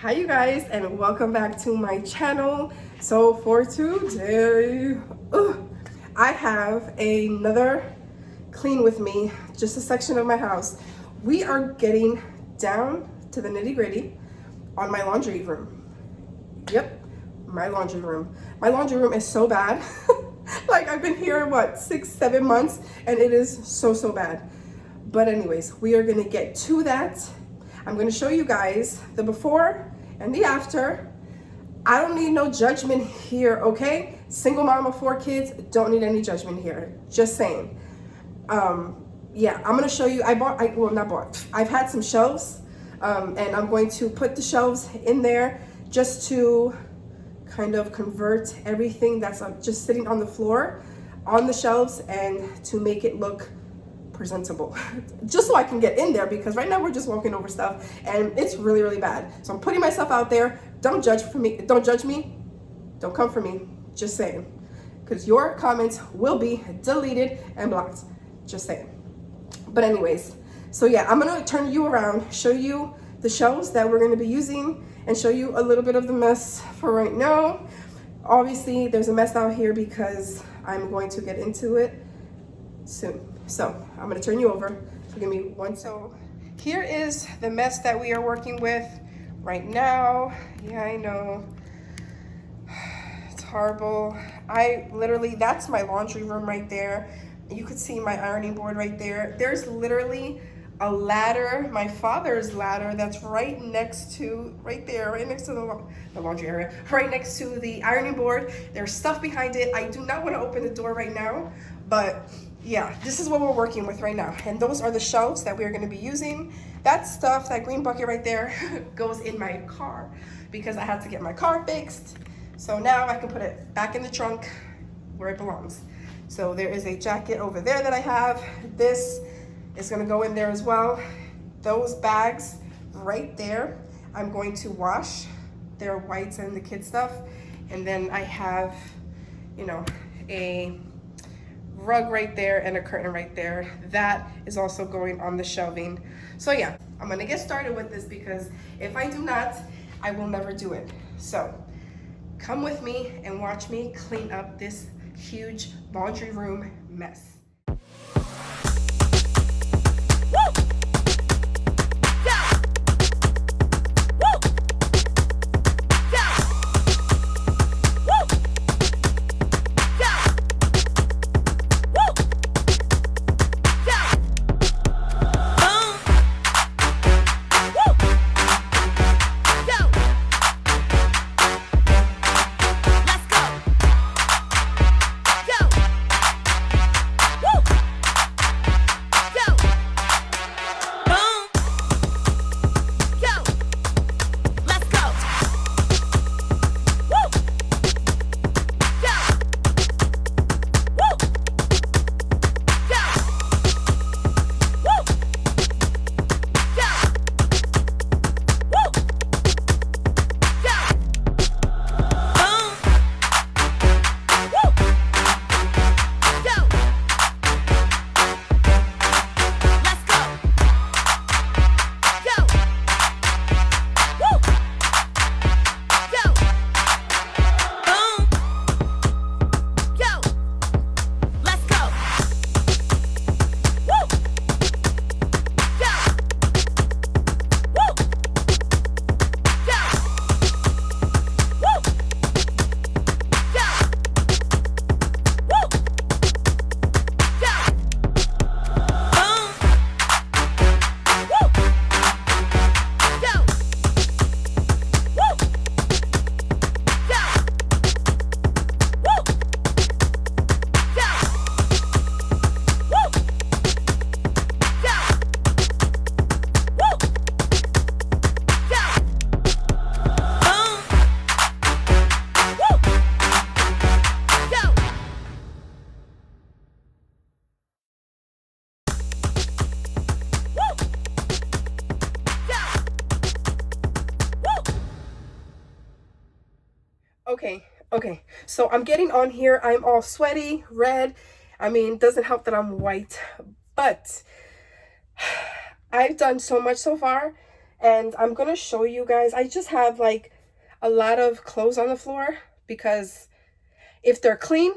Hi you guys, and welcome back to my channel. So for today, I have another clean with me, just a section of my house. We are getting down to the nitty gritty on my laundry room. Yep, my laundry room. My laundry room is so bad. Like I've been here, what, 6-7 months, and it is so bad. But anyways, we are gonna get to that. I'm gonna show you guys the before and the after. I don't need no judgment here, okay? Single mom of 4 kids, don't need any judgment here. Just saying. Yeah, I'm gonna show you. I've had some shelves, and I'm going to put the shelves in there just to kind of convert everything that's just sitting on the floor on the shelves and to make it look presentable, just so I can get in there, because right now we're just walking over stuff and it's really bad. So I'm putting myself out there. Don't judge me, don't come for me, just saying, because your comments will be deleted and blocked, just saying. But anyways, so yeah, I'm gonna turn you around, show you the shelves that we're gonna be using, and show you a little bit of the mess for right now. Obviously there's a mess out here because I'm going to get into it soon. So I'm gonna turn you over. So give me one. So here is the mess that we are working with right now. Yeah, I know. It's horrible. That's my laundry room right there. You could see my ironing board right there. There's literally a ladder, my father's ladder, that's right next to the laundry area, right next to the ironing board. There's stuff behind it. I do not want to open the door right now, but yeah, this is what we're working with right now. And those are the shelves that we're going to be using. That stuff, that green bucket right there, goes in my car because I had to get my car fixed. So now I can put it back in the trunk where it belongs. So there is a jacket over there that I have. This is going to go in there as well. Those bags right there, I'm going to wash. They're whites and the kid stuff. And then I have, a rug right there and a curtain right there. That is also going on the shelving. So yeah, I'm gonna get started with this because if I do not, I will never do it. So come with me and watch me clean up this huge laundry room mess. Okay, so I'm getting on here. I'm all sweaty, red. I mean, doesn't help that I'm white, but I've done so much so far, And I'm gonna show you guys. I just have like a lot of clothes on the floor because if they're clean,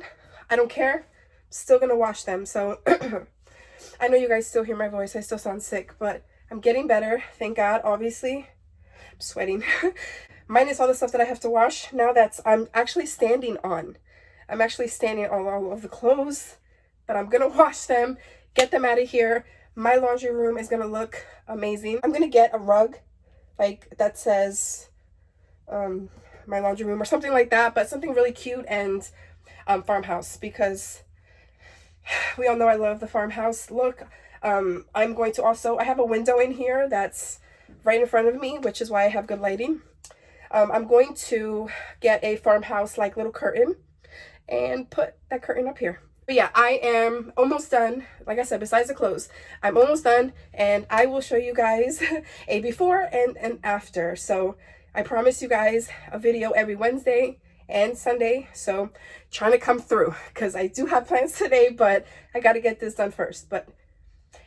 I don't care. I'm still gonna wash them. So I know you guys still hear my voice. I still sound sick, but I'm getting better. Thank God, obviously. I'm sweating. Minus all the stuff that I have to wash. Now I'm actually standing on. I'm actually standing on all of the clothes, but I'm gonna wash them, get them out of here. My laundry room is gonna look amazing. I'm gonna get a rug like that says my laundry room or something like that, but something really cute and farmhouse, because we all know I love the farmhouse look. I'm going to also, I have a window in here that's right in front of me, which is why I have good lighting. I'm going to get a farmhouse like little curtain and put that curtain up here. But yeah, I am almost done. Like I said, besides the clothes, I'm almost done, and I will show you guys a before and an after. So I promise you guys a video every Wednesday and Sunday. So trying to come through because I do have plans today, but I got to get this done first. But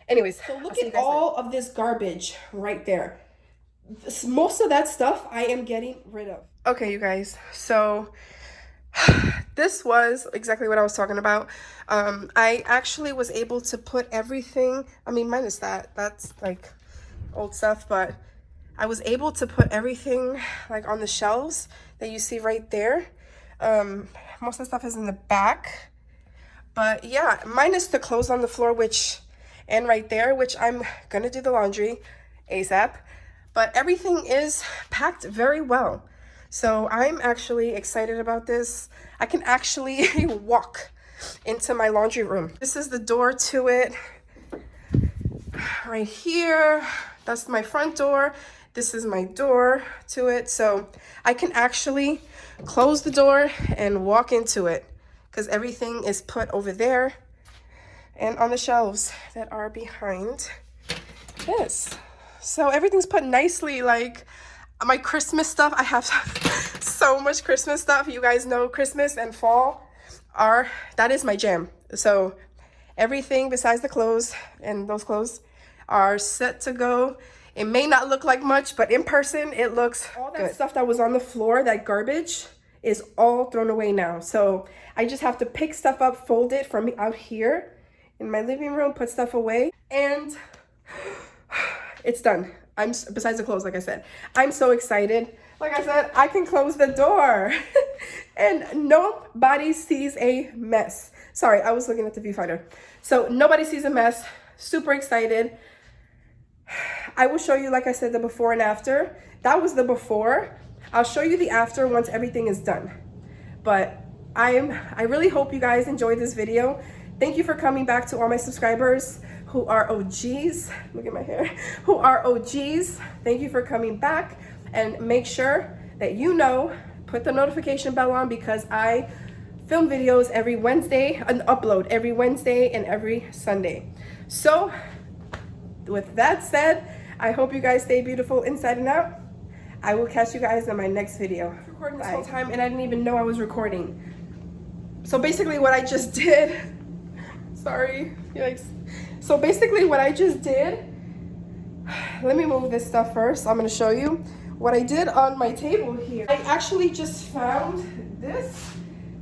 anyways, so look at all of this garbage right there. Most of that stuff I am getting rid of. Okay, you guys, so this was exactly what I was talking about. I actually was able to put everything, I mean, minus that's like old stuff, but I was able to put everything like on the shelves that you see right there. Most of the stuff is in the back, but yeah, minus the clothes on the floor, and right there, which I'm gonna do the laundry ASAP, but everything is packed very well. So I'm actually excited about this. I can actually walk into my laundry room. This is the door to it right here. That's my front door. This is my door to it. So I can actually close the door and walk into it because everything is put over there and on the shelves that are behind this. So everything's put nicely. Like my Christmas stuff, I have so much Christmas stuff. You guys know Christmas and fall that is my jam. So everything besides the clothes, and those clothes are set to go. It may not look like much, but in person it looks all that good. Stuff that was on the floor, that garbage, is all thrown away now. So I just have to pick stuff up, fold it from out here in my living room, put stuff away, and it's done. Besides the clothes, like I said, I'm so excited. Like I said, I can close the door and nobody sees a mess. Sorry, I was looking at the viewfinder. So nobody sees a mess. Super excited. I will show you, like I said, the before and after. That was the before. I'll show you the after once everything is done. But I really hope you guys enjoyed this video. Thank you for coming back, to all my subscribers who are OGs. Look at my hair. Who are OGs. Thank you for coming back, and make sure that put the notification bell on, because I film videos every Wednesday and upload every Wednesday and every Sunday. So with that said, I hope you guys stay beautiful inside and out. I will catch you guys in my next video. I was recording this whole time and I didn't even know I was recording. So basically what I just did, sorry, yikes. So basically what I just did, let me move this stuff first. I'm gonna show you what I did on my table here. I actually just found this,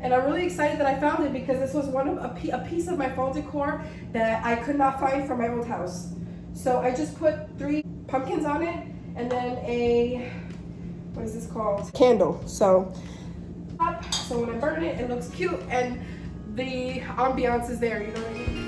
and I'm really excited that I found it, because this was a piece of my fall decor that I could not find from my old house. So I just put 3 pumpkins on it, and then what is this called? Candle. So when I burn it, it looks cute, and the ambiance is there, you know what I mean?